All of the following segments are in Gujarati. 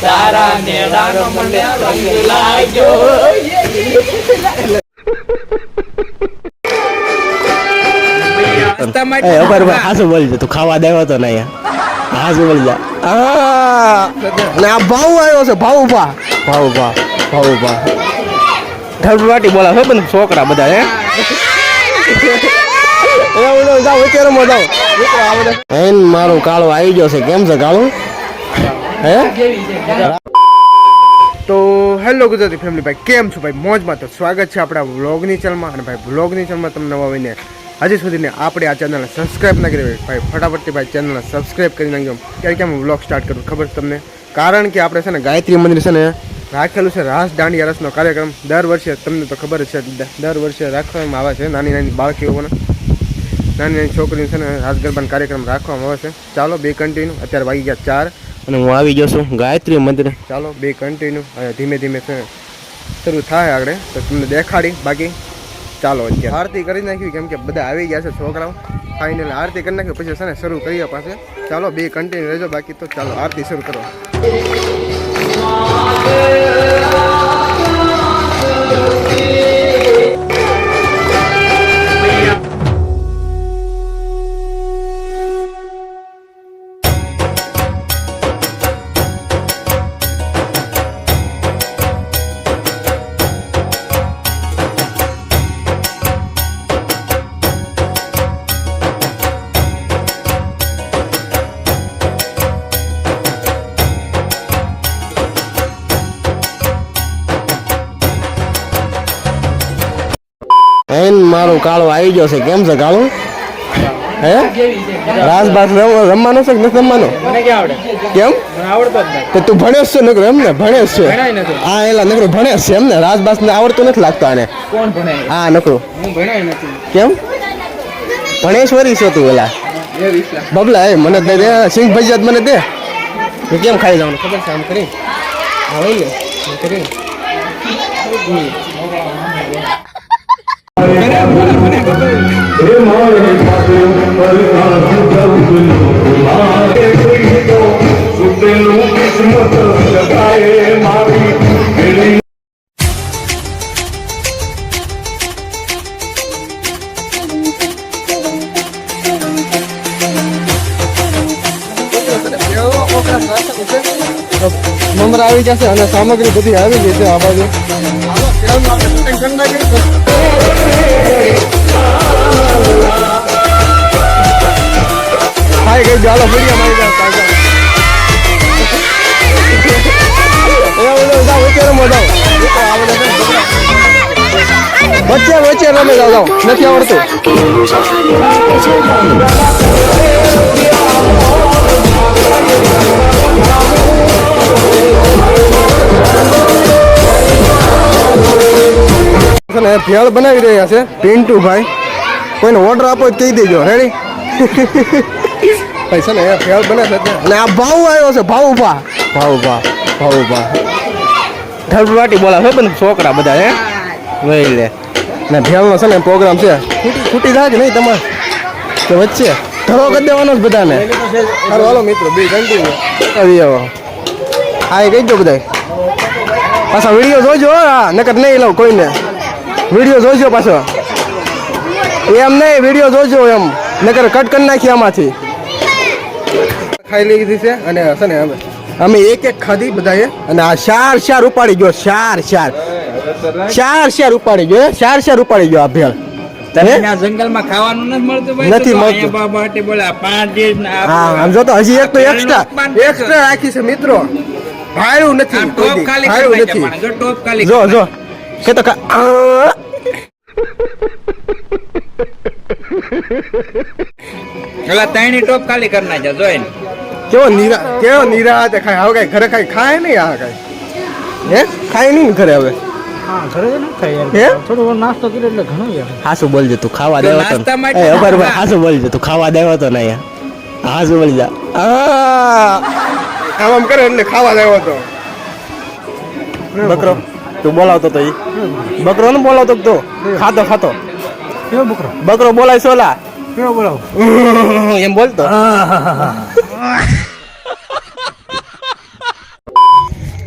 તારા નેડાનો મને રંગ લાગ્યો હાસુ બોલજો તું ખાવા દેવો તો નહીં હાસુ બોલજા અને આ ભાવ આવ્યો છે ભાવ ઢબવાટી બોલા છે પણ છોકરા બધા હે મારું કાળો આવી ગયો છે કેમ છે કાળું હે તો હેલો ગુજરાતી ફેમિલી ભાઈ કેમ છો ભાઈ મોજમાં તો સ્વાગત છે આપણા વ્લોગની ચેનલમાં અને ભાઈ વ્લોગની ચેનલમાં તમને નવા આવીને હજી સુધીને આપણે આ ચેનલને સબસ્ક્રાઈબ ના કરી ભાઈ ફટાફટથી ભાઈ ચેનલને સબસ્ક્રાઈબ કરી નાખજો ક્યારે કેમ વ્લોગ સ્ટાર્ટ કરું ખબર છે તમને કારણ કે આપણે છે ને ગાયત્રી મંદિર છે ને રાખેલું છે રાસ દાંડિયા રસનો કાર્યક્રમ દર વર્ષે તમને તો ખબર છે દર વર્ષે રાખવામાં આવે છે નાની નાની બાળકીઓને નાની નાની છોકરીઓ છે ને રાસ ગરબાનો કાર્યક્રમ રાખવામાં આવે છે ચાલો બે કન્ટિન્યુ અત્યારે વાગી ગયા 4 અને હું આવી ગયો છું ગાયત્રી મંદિર ચાલો બે કન્ટિન્યુ ધીમે ધીમે શરૂ થાય આગળ તો તમને દેખાડી બાકી ચાલો અત્યારે આરતી કરી નાખ્યું કેમ કે બધા આવી ગયા છે છોકરાઓ ફાઇનલ આરતી કરી નાખ્યું પછી છે ને શરૂ કરીએ પાસે ચાલો બે કન્ટિન્યુ રહેજો બાકી તો ચાલો આરતી શરૂ કરો મારું કાળો આવી ગયો છે કેમ છે કાળું હે રાસબાસ રમવાનો છે કે નથી રમવાનો કેમ તો તું ભણેશ છે નકરો એમ ને ભણેશ છે હા એલા નકરો ભણેશ છે એમ ને રાસબાસ ને આવડતું નથી લાગતો આને હા નકરો કેમ ભણેશ્વરી છે તું એલા બબલા એ મને દે સિંગ ભજીયા મને દે કેમ ખાઈ જવાનું ખબર છે આમ કરી મમરા આવી જશે અને સામગ્રી બધી આવી ગઈ છે આ બાજુ ખાઈ ગઈ ચાલો ફેરિયા મારી વચ્ચે વચ્ચે રમે જાઓ નથી આવડતું ભેળ બનાવી રહ્યા છે પિન્ટુભાઈ કોઈને ઓર્ડર આપો કહી દેજો રેડી પૈસા ને ભેળ બનાવે અને આ ભાવ આવ્યો છે ભાવ ઢબવાટી બોલા છે પણ છોકરા બધા હે વહી લે ને ભેળનો છે ને પ્રોગ્રામ છે ખૂટી થાય કે નહીં તમારે તો વચ્ચે ધરો કરી દેવાનો જ બધાને સારું હાલો મિત્રો બે કન્ટિન્યુ આવી આવો હા એ કહી દો બધા પાછા વિડીયો જોજો હા નકર નહીં લઉં કોઈને વિડીયો જોઈજો પાછો એમ નહીં વિડીયો જોઈજો એમ નકર કટ કરી નાખી આમાંથી ખાઈ લીધી છે અને હશે ને અમે એક ખાધી બધાએ અને આ ચાર ઉપાડી ગયો ચાર ઉપાડી ગયો આ ભેળ જંગલમાં ખાવાનું નથી મળતું હા આમ જો તો હજી એક તો એક્સ્ટ્રા રાખી છે મિત્રો ભાડું નથી જો કે તો પેલા ત્રણેય ટોપ ખાલી કરી નાખ્યા જોઈને કેવો નિરાતે ખાય હવે કઈ ઘરે કઈ ખાય નહીં આ કઈ હે ખાય નહીં ઘરે હવે હાસુ બોલજો તું ખાવા દેવો તો હાસુ બોલજો તું ખાવા દેવો તો નહીં હાસુ બોલજા આમ કરે એટલે ખાવા દેવો તો બકરો તું બોલાવતો તો બકરો ને બોલાવતો તો ખાતો બકરો બોલાય સોલા કેવો બોલાવો એમ બોલતો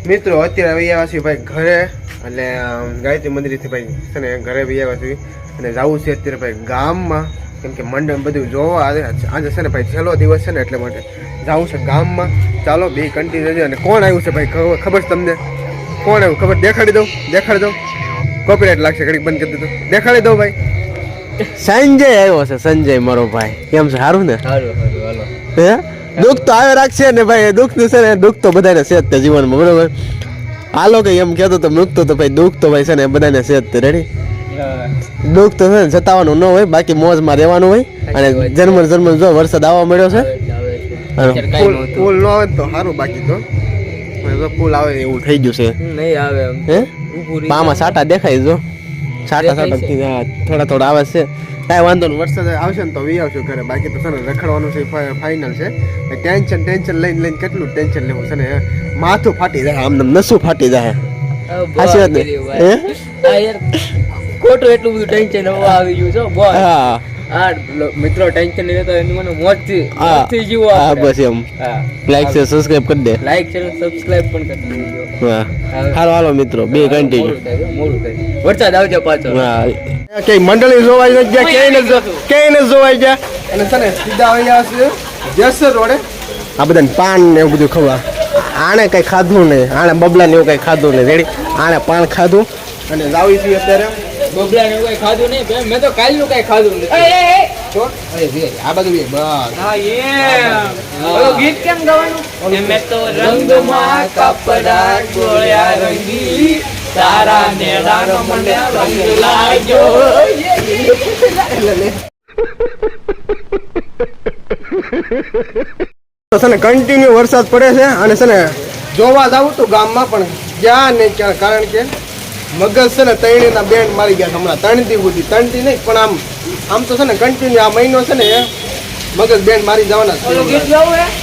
મિત્રો અત્યારે આવી આવ્યા છીએ ભાઈ ઘરે એટલે ગાયત્રી મંદિરથી ભાઈ છે ને ઘરે આવી આવ્યા છીએ અને જવું છે અત્યારે ભાઈ ગામમાં કેમ કે મંડળ બધું જોવા આજે છે ને ભાઈ છેલ્લો દિવસ છે ને એટલે માટે જવું છે ગામમાં ચાલો બે કન્ટિન્યુ રહેજો અને કોણ આવ્યું છે ભાઈ ખબર છે તમને કોણ આવ્યું ખબર દેખાડી દો કોપીરાઇટ લાગશે ઘડીક બંધ કરી દીધું દેખાડી દો ભાઈ સંજય આવ્યો છે સંજય મારો ભાઈ કેમ છે સારું ને હે દુઃખ તો આવે રાખશે ને ભાઈ દુઃખ છે ને દુઃખ તો બધાને છે જ તે જીવનમાં બરોબર હાલો કે એમ કહેતો તો દુઃખ તો ભાઈ દુઃખ તો ભાઈ છે ને બધાને છે જ તે રેડી દુઃખ તો છે ને જતાવાનું ન હોય બાકી મોજમાં રહેવાનું હોય અને જન્મ જો વરસાદ આવવા મળ્યો છે પુલ ન આવે તો સારું બાકી તો પુલ આવે એવું થઈ ગયું છે નહીં આવે હે પામાં સાટા દેખાય જો સાટા થોડા આવે છે કાંઈ વાંધો નહીં વરસાદ આવશે ને તો વી આવશે ઘરે બાકી તો છે ને રખડવાનું છે ફાઇનલ છે ટેન્શન લઈને કેટલું ટેન્શન લેવું છે ને માથું ફાટી જાય આમ નસું ફાટી જાય સાચી વાત ને હે ખોટું એટલું બધું ટેન્શન આવી ગયું છો બોલ હા આ મિત્રો ટેન્શન નહીં લેતો એની મને મોજથી જીવો હા બસ એમ લાઈક છે સબસ્ક્રાઇબ કરી દે લાઈક છે સબસ્ક્રાઇબ પણ કરી દેજો હા હાલો મિત્રો બે કન્ટિન્યુ મોડું થાય વરસાદ આવજો પાછો હા કે મંડળી જોવાઈ નથી ગયા ક્યાંય નથી જોવાઈ ગયા અને છે ને સીધા આવી ગયા છે જેસર રોડે આ બધાને પાન ને એવું બધું ખવા આણે કઈ ખાધું નહીં આણે બબલા ને એવું કઈ ખાધું નહીં રેડી આણે પાન ખાધું અને જાવી છીએ અત્યારે બબલા ને કઈ ખાધું નહીં મેં તો કાલનું કઈ ખાધું નથી આ બધું બસ ઓલો ગીત કેમ ગાવાનું મેં તો રંગમાં કપડા ગોળ્યા રંગી તારા નેડાનો મને રંગ લાગ્યો તો છે ને કન્ટિન્યુ વરસાદ પડે છે અને છે ને જોવા જાવું તો ગામમાં પણ ગયા નહીં ક્યાં કારણ કે મગજ છે ને તૈણીના બેન્ડ મારી ગયા છે હમણાં ત્રણથી નહીં પણ આમ તો છે ને કન્ટિન્યુ આ મહિનો છે ને મગજ બેન્ડ મારી જવાના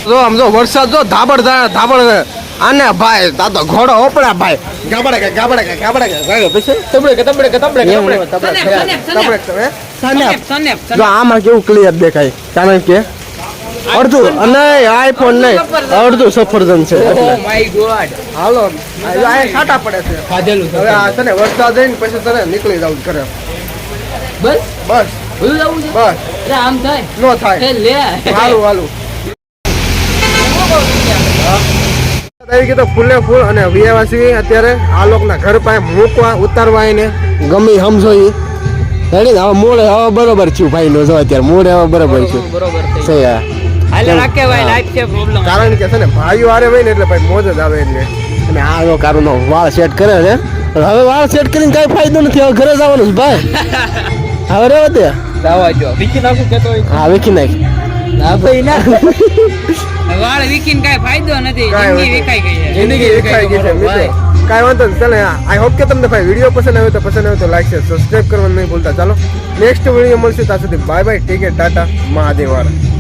જો આમ જો વરસાદ જો ધાબડ આને ભાઈ તા તો ઘોડો ઓપડા ભાઈ ગાબડે જો આમાં કેવું ક્લિયર દેખાય કારણ કે અડધું નહીં આઈફોન નહીં અડધું સફરજન છે હાલો આ છાંટા પડે છે ખાધેલું હવે આ છે ને વરસાદ જઈને પછી તને નીકળી જવું ઘરે બસ બસ ભૂલ જવું છે બસ આમ થાય નો થાય લે હાલું આવી ગયું તો ફૂલે ફૂલ અને વિયાવાસી અત્યારે આ લોકોના ઘર પાસે મૂકવા ઉતારવા એને ગમે સમજો એ રેડી હવે મોડે હવે બરોબર છું ભાઈ નો જો અત્યારે મોડે હવે બરોબર છું બરોબર છે યાર હાલે રાખે ભાઈ લાઈફ છે પ્રોબ્લેમ કારણ કે છે ને ભાઈઓ હારે હોય ને એટલે ભાઈ મોજ જ આવે એટલે અને આ નો કારું નો વાળ સેટ કરે છે હવે વાળ સેટ કરીને કઈ ફાયદો નથી હવે ઘરે જવાનું છે ભાઈ હવે રેવા દે દાવા જો વિકી નાખું કેતો હા વેખી નાખ ના ભાઈ ના વાળ વિકીને કઈ ફાયદો નથી જિંદગી વિખાઈ ગઈ છે મિત્રો કાંઈ વાંધો નહીં ચાલે આઈ હોપ કે તમને ભાઈ વિડીયો પસંદ આવ્યો તો લાઈક છે સબસ્ક્રાઈબ કરવાનું નહીં ભૂલતા ચાલો નેક્સ્ટ વિડીયો મળશે ત્યાં સુધી bye bye take care Tata Mahadev વાળા